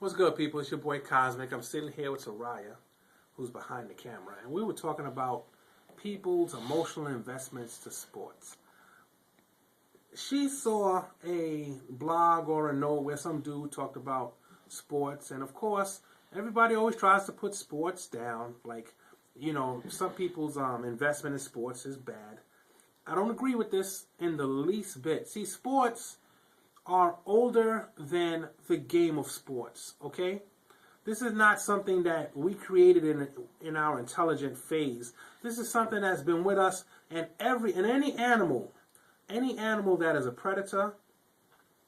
What's good, people? It's your boy Cosmic. I'm sitting here with Soraya, who's behind the camera, and we were talking about people's emotional investments to sports. She saw a blog or a note where some dude talked about sports, and of course, everybody always tries to put sports down. Like, some people's investment in sports is bad. I don't agree with this in the least bit. See, sports are older than the game of sports, okay? This is not something that we created in our intelligent phase. This is something that's been with us, and any animal that is a predator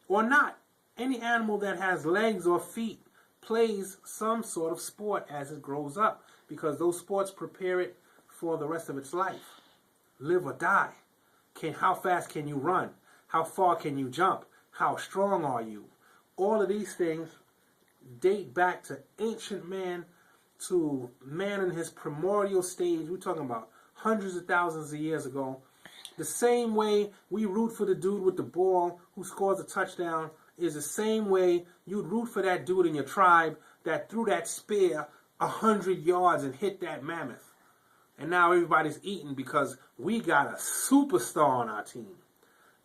or not, any animal that has legs or feet plays some sort of sport as it grows up, because those sports prepare it for the rest of its life. Live or die. How fast can you run? How far can you jump? How strong are you? All of these things date back to ancient man, to man in his primordial stage. We're talking about hundreds of thousands of years ago. The same way we root for the dude with the ball who scores a touchdown is the same way you'd root for that dude in your tribe that threw that spear 100 yards and hit that mammoth. And now everybody's eating because we got a superstar on our team.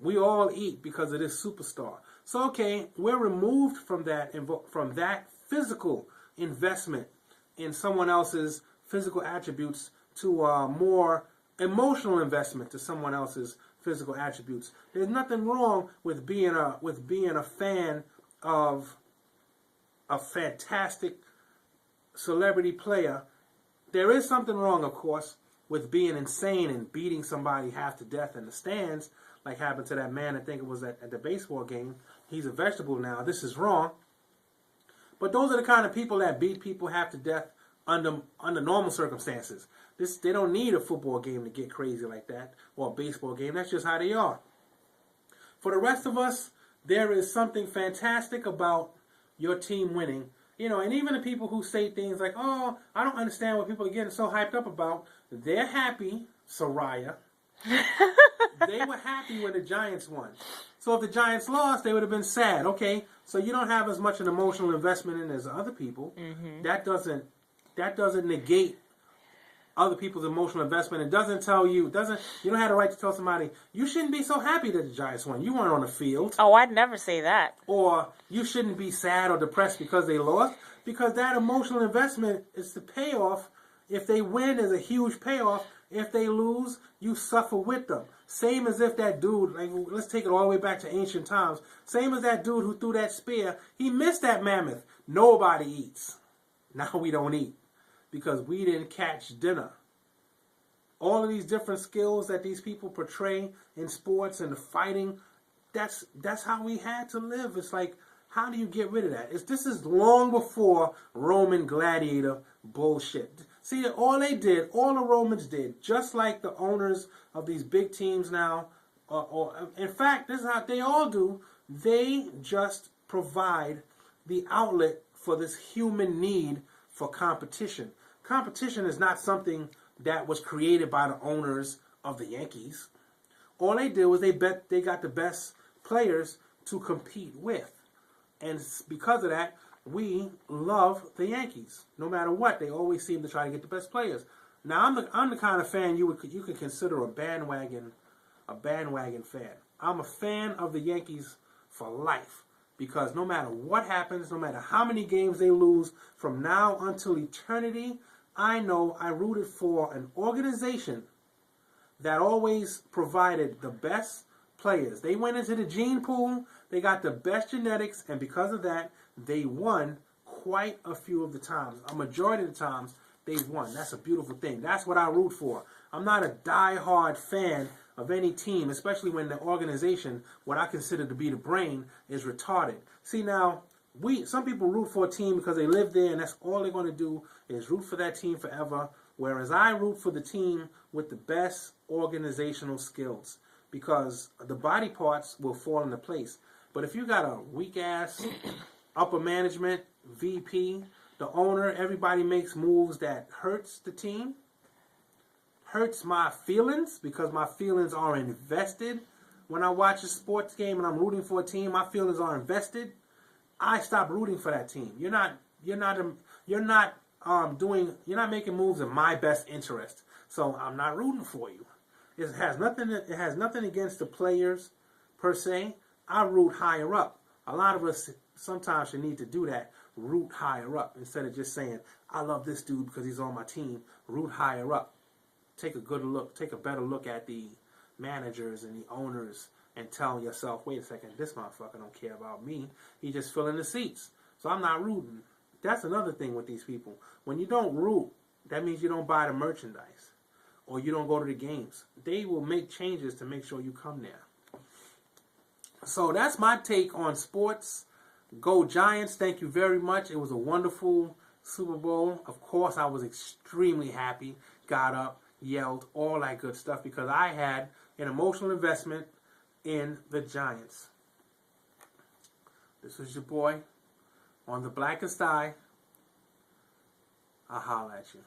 We all eat because of this superstar. So, okay, we're removed from that physical investment in someone else's physical attributes to a more emotional investment to someone else's physical attributes. There's nothing wrong with being a fan of a fantastic celebrity player. There is something wrong, of course, with being insane and beating somebody half to death in the stands, like happened to that man. I think it was at the baseball game. He's a vegetable now. This is wrong. But those are the kind of people that beat people half to death under normal circumstances. They don't need a football game to get crazy like that, or a baseball game. That's just how they are. For the rest of us, there is something fantastic about your team winning. And even the people who say things like, oh, I don't understand what people are getting so hyped up about. They're happy, Soraya. They were happy when the Giants won. So if the Giants lost, they would have been sad. Okay, so you don't have as much an emotional investment in as other people. Mm-hmm. That doesn't negate other people's emotional investment. It doesn't tell you. You don't have the right to tell somebody you shouldn't be so happy that the Giants won. You weren't on the field. Oh, I'd never say that. Or you shouldn't be sad or depressed because they lost, because that emotional investment is the payoff. If they win, there's a huge payoff. If they lose, you suffer with them. Same as if that dude, let's take it all the way back to ancient times. Same as that dude who threw that spear. He missed that mammoth. Nobody eats. Now we don't eat because we didn't catch dinner. All of these different skills that these people portray in sports and the fighting, that's how we had to live. It's like, how do you get rid of that? This is long before Roman gladiator bullshit. See, all the Romans did, just like the owners of these big teams now, or in fact, this is how they all do. They just provide the outlet for this human need for competition. Competition is not something that was created by the owners of the Yankees. All they did was they got the best players to compete with. And because of that, we love the Yankees. No matter what, they always seem to try to get the best players. Now, I'm the kind of fan you could consider a bandwagon fan. I'm a fan of the Yankees for life, because no matter what happens, no matter how many games they lose, from now until eternity, I know I rooted for an organization that always provided the best players. They went into the gene pool, they got the best genetics, and because of that, they won quite a few of the times. A majority of the times, they've won. That's a beautiful thing. That's what I root for. I'm not a die-hard fan of any team, especially when the organization, what I consider to be the brain, is retarded. See, now, some people root for a team because they live there, and that's all they're going to do is root for that team forever, whereas I root for the team with the best organizational skills, because the body parts will fall into place. But if you got a weak-ass upper management, VP, the owner, everybody makes moves that hurts the team, hurts my feelings, because my feelings are invested. When I watch a sports game and I'm rooting for a team, my feelings are invested. I stop rooting for that team. You're not making moves in my best interest. So I'm not rooting for you. It has nothing against the players per se. I root higher up. A lot of us sometimes should need to do that. Root higher up instead of just saying, I love this dude because he's on my team. Root higher up. Take a better look at the managers and the owners and tell yourself, wait a second, this motherfucker don't care about me. He's just filling the seats. So I'm not rooting. That's another thing with these people. When you don't root, that means you don't buy the merchandise or you don't go to the games. They will make changes to make sure you come there. So that's my take on sports. Go Giants. Thank you very much. It was a wonderful Super Bowl. Of course, I was extremely happy. Got up, yelled, all that good stuff because I had an emotional investment in the Giants. This was your boy on the Blackest Eye. I'll holler at you.